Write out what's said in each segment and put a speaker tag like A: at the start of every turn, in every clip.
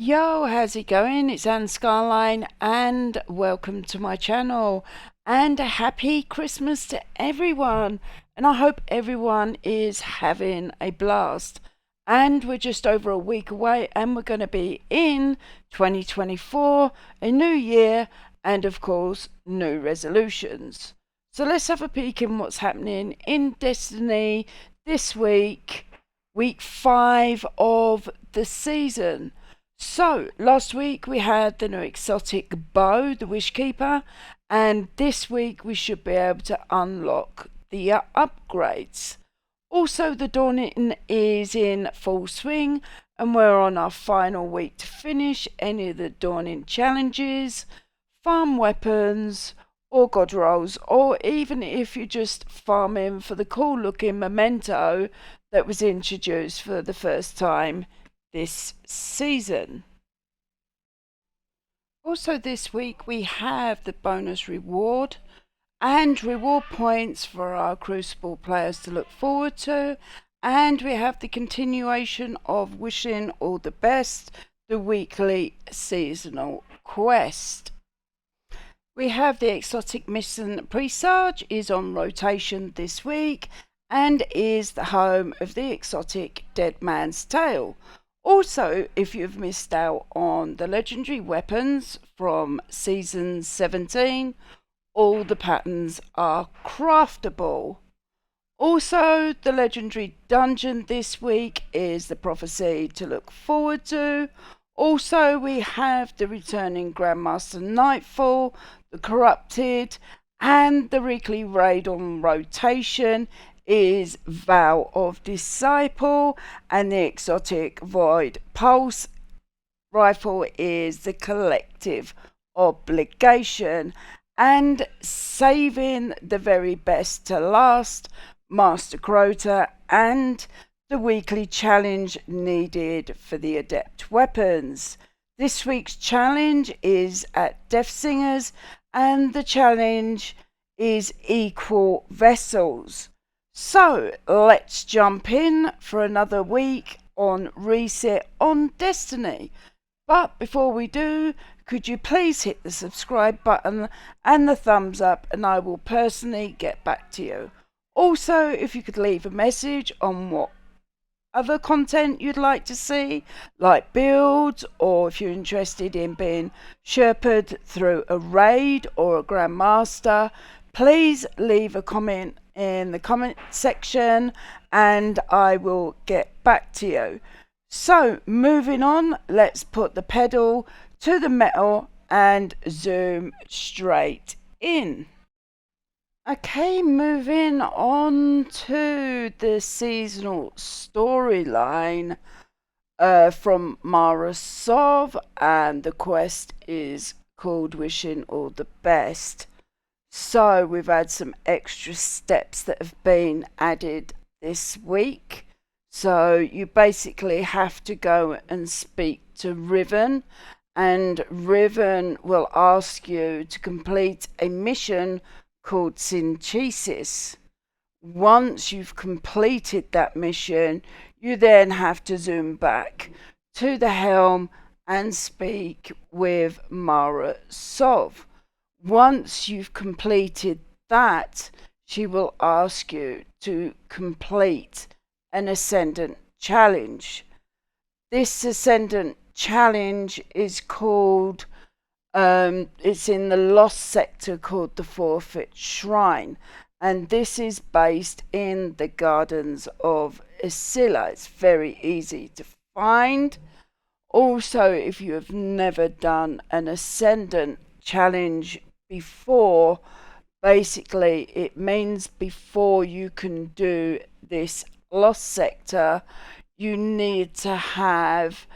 A: Yo, how's it going? It's Anne Scarline and welcome to my channel and a happy Christmas to everyone, and I hope everyone is having a blast. And we're just over a week away and we're going to be in 2024, a new year, and of course new resolutions. So let's have a peek in what's happening in Destiny this week, week 5 of the season. So, last week we had the new exotic bow, the Wishkeeper, and this week we should be able to unlock the upgrades. Also, the Dawning is in full swing, and we're on our final week to finish any of the Dawning challenges, farm weapons, or god rolls, or even if you're just farming for the cool looking memento that was introduced for the first time this season. Also this week we have the bonus reward and reward points for our Crucible players to look forward to, and we have the continuation of Wishing All the Best, the weekly seasonal quest. We have the exotic mission Presage is on rotation this week and is the home of the exotic Dead Man's Tale. Also, if you've missed out on the legendary weapons from season 17, all the patterns are craftable. Also, the legendary dungeon this week is the Prophecy to look forward to. Also, we have the returning Grandmaster Nightfall, the Corrupted, and the weekly raid on rotation is Vow of Disciple, and the exotic Void Pulse rifle is the Collective Obligation, and saving the very best to last, Master Crota and the weekly challenge needed for the adept weapons. This week's challenge is at Death Singers, and the challenge is Equal Vessels. So let's jump in for another week on Reset on Destiny. But before we do, could you please hit the subscribe button and the thumbs up, and I will personally get back to you. Also, if you could leave a message on what other content you'd like to see, like builds, or if you're interested in being shepherded through a raid or a Grandmaster, please leave a comment in the comment section and I will get back to you. So moving on, let's put the pedal to the metal and zoom straight in. Okay, moving on to the seasonal storyline from Mara Sov, and the quest is called Wishing All the Best. So we've had some extra steps that have been added this week. So you basically have to go and speak to Riven, and Riven will ask you to complete a mission called Synthesis. Once you've completed that mission, you then have to zoom back to the helm and speak with Mara Sov. Once you've completed that, she will ask you to complete an Ascendant challenge. This Ascendant challenge is called, it's in the lost sector called the Forfeit Shrine, and this is based in the Gardens of Isilla. It's very easy to find. Also, if you have never done an Ascendant challenge before, basically it means before you can do this lost sector, you need to have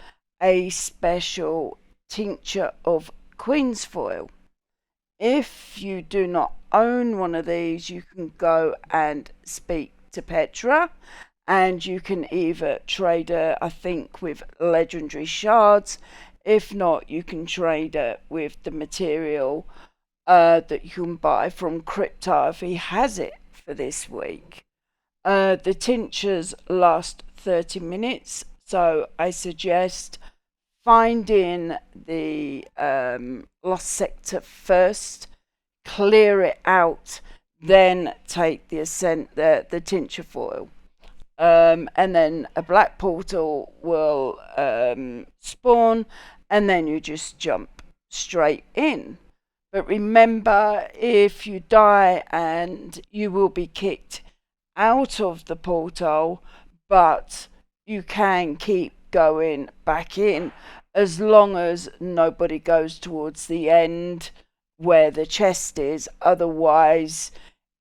A: a special tincture of Queensfoil. If you do not own one of these, you can go and speak to Petra, and you can either trade her, I think, with legendary shards. If not, you can trade her with the material that you can buy from Cryptar if he has it for this week. The tinctures last 30 minutes, so I suggest finding the lost sector first, clear it out, then take the ascent, the tincture foil. And then a black portal will spawn, and then you just jump straight in. But remember, if you die, and you will be kicked out of the portal, but you can keep going back in as long as nobody goes towards the end where the chest is. Otherwise,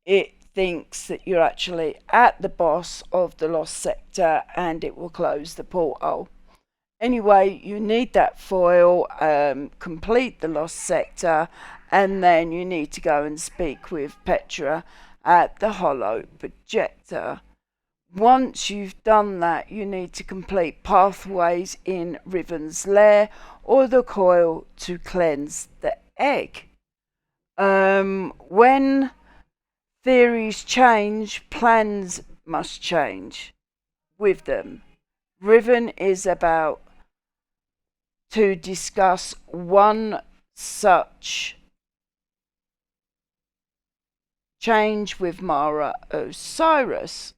A: it thinks that you're actually at the boss of the lost sector and it will close the portal. Anyway, you need that foil, complete the lost sector, and then you need to go and speak with Petra at the hollow projector. Once you've done that, you need to complete pathways in Riven's lair or the coil to cleanse the egg. When theories change, plans must change with them. Riven is about to discuss one such change with Mara Osiris.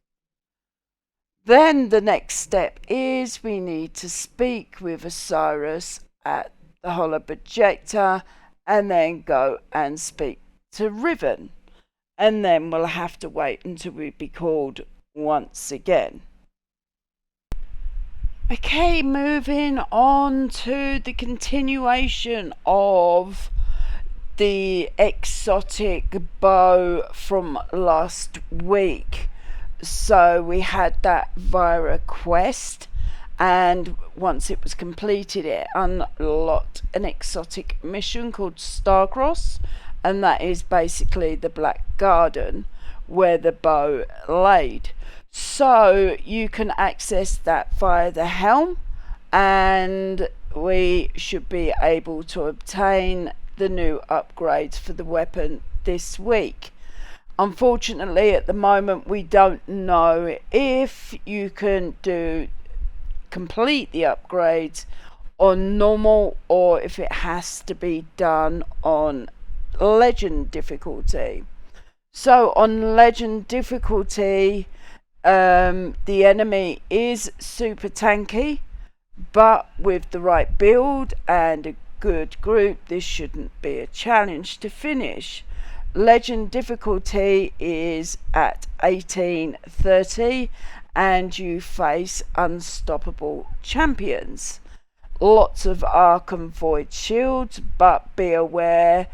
A: Then the next step is we need to speak with Osiris at the hollow projector and then go and speak to Riven. And then we'll have to wait until we be called once again. Okay, moving on to the continuation of the exotic bow from last week. So we had that via a quest, and once it was completed, it unlocked an exotic mission called Starcross, and that is basically the Black Garden where the bow laid. So you can access that via the helm, and we should be able to obtain the new upgrades for the weapon this week. Unfortunately, at the moment, we don't know if you can complete the upgrades on normal or if it has to be done on legend difficulty. So on legend difficulty, the enemy is super tanky, but with the right build and a good group, this shouldn't be a challenge to finish. Legend difficulty is at 1830 and you face unstoppable champions. Lots of arc and void shields, but be aware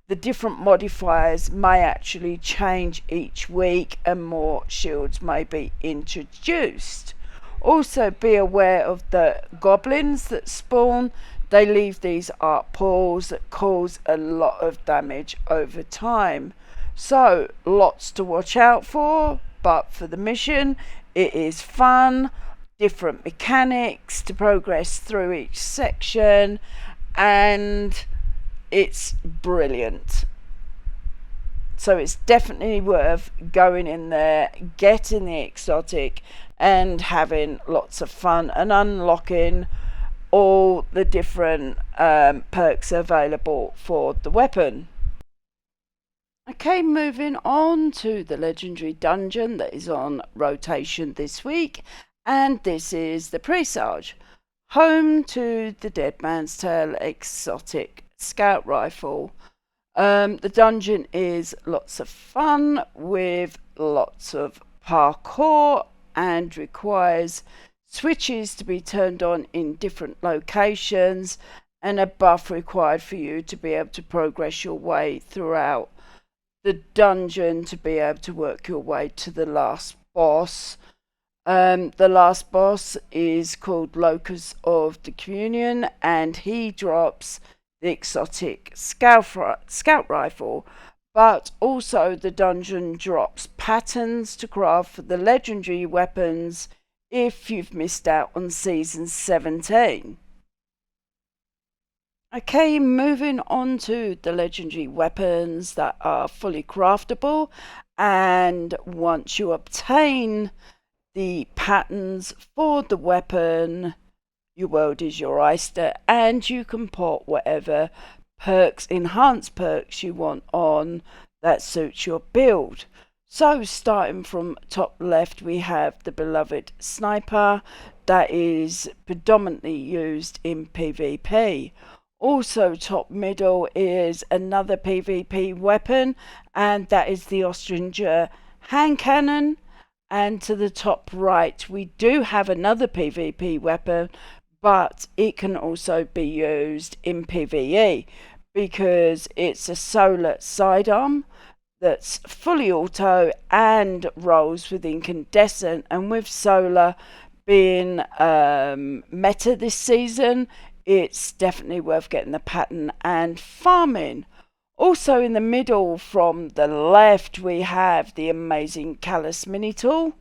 A: the different modifiers may actually change each week and more shields may be introduced. Also be aware of the goblins that spawn. They leave these arc pools that cause a lot of damage over time. So lots to watch out for, but for the mission it is fun, different mechanics to progress through each section, and it's brilliant. So it's definitely worth going in there, getting the exotic and having lots of fun and unlocking all the different perks available for the weapon. Okay, moving on to the legendary dungeon that is on rotation this week, and this is the Presage, home to the Dead Man's Tale exotic scout rifle. The dungeon is lots of fun with lots of parkour and requires switches to be turned on in different locations and a buff required for you to be able to progress your way throughout the dungeon to be able to work your way to the last boss. The last boss is called Locus of the Communion, and he drops the exotic scout rifle, but also the dungeon drops patterns to craft for the legendary weapons if you've missed out on season 17. Okay, moving on to the legendary weapons that are fully craftable, and once you obtain the patterns for the weapon, Your world is your oyster, and you can put whatever perks, enhanced perks you want on that suits your build. So starting from top left, we have the beloved sniper that is predominantly used in PvP. Also top middle is another PvP weapon, and that is the Ostringer hand cannon. And to the top right, we do have another PvP weapon, but it can also be used in PvE because it's a solar sidearm that's fully auto and rolls with incandescent. And with solar being meta this season, it's definitely worth getting the pattern and farming. Also in the middle from the left, we have the amazing Callus mini tool.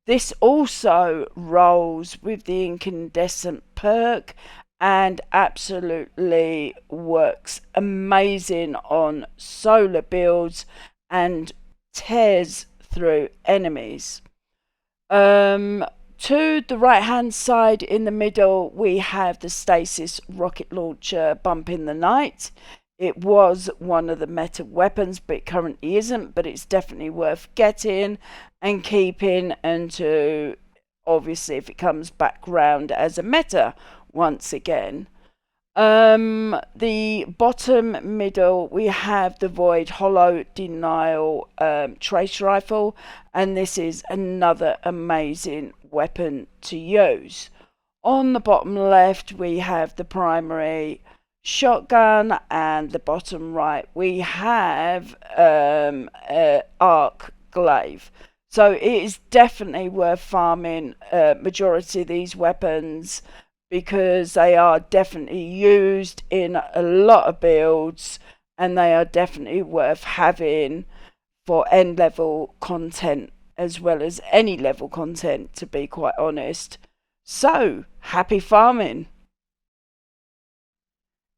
A: This also rolls with the incandescent perk and absolutely works amazing on solar builds and tears through enemies. To the right hand side in the middle, we have the Stasis rocket launcher Bump in the Night. It was one of the meta weapons, but it currently isn't, but it's definitely worth getting and keeping until, obviously, if it comes back round as a meta once again. The bottom middle, we have the Void Hollow Denial Trace Rifle, and this is another amazing weapon to use. On the bottom left, we have the primary shotgun, and the bottom right we have arc glaive. So it is definitely worth farming majority of these weapons because they are definitely used in a lot of builds, and they are definitely worth having for end level content as well as any level content, to be quite honest. So happy farming.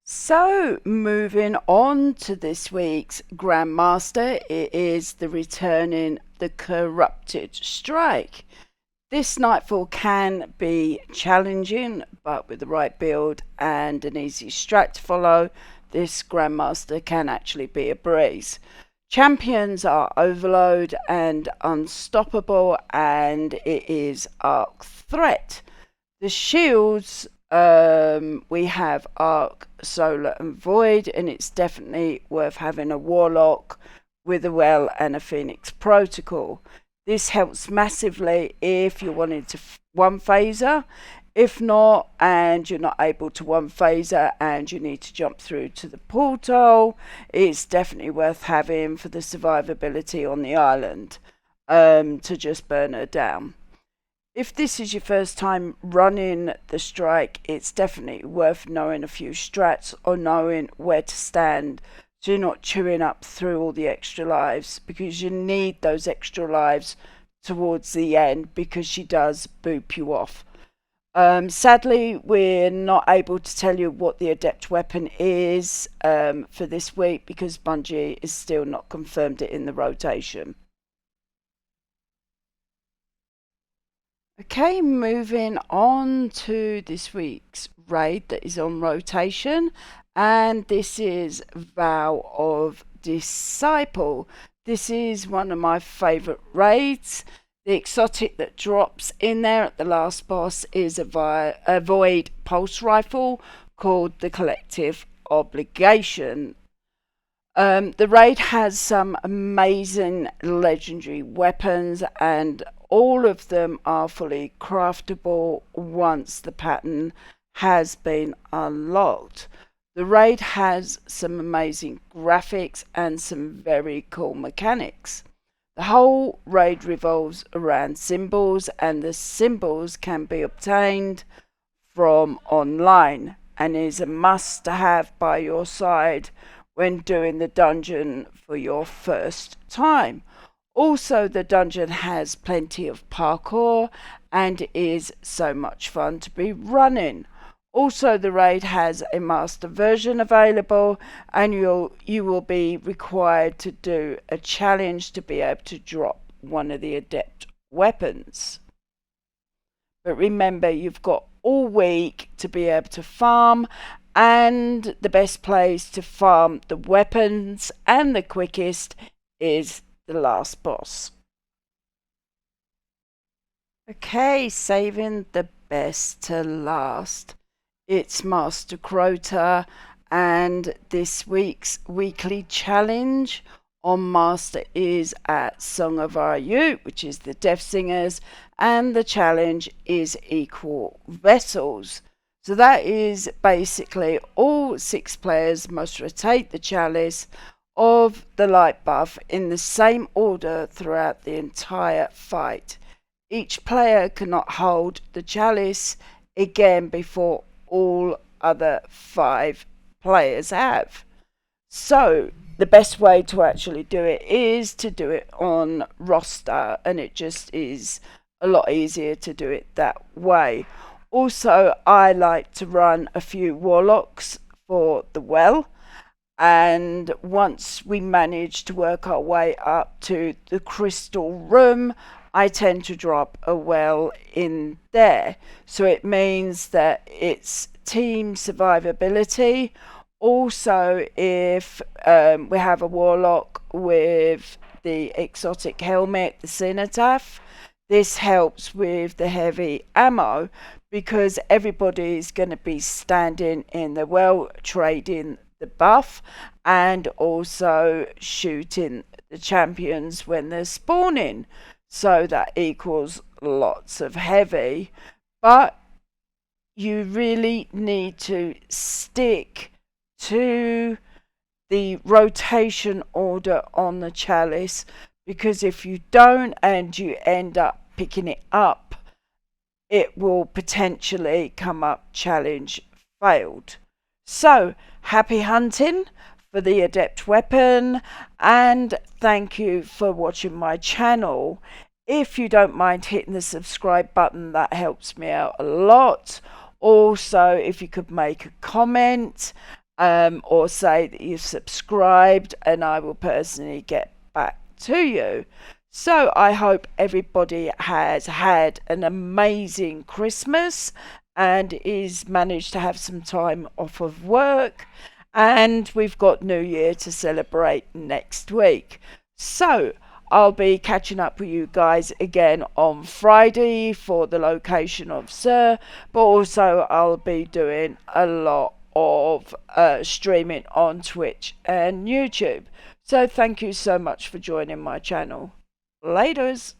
A: So, moving on to this week's Grandmaster, it is the returning the Corrupted Strike. This Nightfall can be challenging, but with the right build and an easy strat to follow, this Grandmaster can actually be a breeze. Champions are Overload and Unstoppable, and it is Arc Threat. The shields, we have Arc, Solar and Void, and it's definitely worth having a Warlock with a Well and a Phoenix Protocol. This helps massively if you're wanting to one phaser. If not, and you're not able to one phaser and you need to jump through to the portal, it's definitely worth having for the survivability on the island, to just burn her down. If this is your first time running the strike, it's definitely worth knowing a few strats or knowing where to stand so you're not chewing up through all the extra lives, because you need those extra lives towards the end because she does boop you off. Sadly, we're not able to tell you what the adept weapon is for this week because Bungie is still not confirmed it in the rotation. Okay, moving on to this week's raid that is on rotation, and this is Vow of Disciple. This is one of my favourite raids. The exotic that drops in there at the last boss is a Void Pulse Rifle called the Collective Obligation. The raid has some amazing legendary weapons, and all of them are fully craftable once the pattern has been unlocked. The raid has some amazing graphics and some very cool mechanics. The whole raid revolves around symbols, and the symbols can be obtained from online and is a must to have by your side when doing the dungeon for your first time. Also, the dungeon has plenty of parkour and is so much fun to be running. Also, the raid has a master version available, and you will be required to do a challenge to be able to drop one of the adept weapons. But remember, you've got all week to be able to farm, and the best place to farm the weapons and the quickest is the last boss. Okay, saving the best to last. It's Master Crota, and this week's weekly challenge on Master is at Song of Our Youth, which is the Deaf Singers, and the challenge is Equal Vessels. So that is basically all 6 players must rotate the chalice of the light buff in the same order throughout the entire fight. Each player cannot hold the chalice again before all other 5 players have. So the best way to actually do it is to do it on roster, and it just is a lot easier to do it that way. Also, I like to run a few warlocks for the well, and once we manage to work our way up to the crystal room, I tend to drop a well in there. So it means that it's team survivability. Also, if we have a warlock with the exotic helmet, the cenotaph, this helps with the heavy ammo, because everybody is going to be standing in the well trading the buff and also shooting the champions when they're spawning. So that equals lots of heavy. But you really need to stick to the rotation order on the chalice, because if you don't and you end up picking it up, it will potentially come up challenge failed. So happy hunting for the adept weapon, and thank you for watching my channel. If you don't mind hitting the subscribe button, that helps me out a lot. Also, if you could make a comment or say that you've subscribed, and I will personally get back to you. So I hope everybody has had an amazing Christmas and is managed to have some time off of work, and we've got New Year to celebrate next week. So I'll be catching up with you guys again on Friday for the location of Sir, but also I'll be doing a lot of streaming on Twitch and YouTube. So thank you so much for joining my channel. Laters.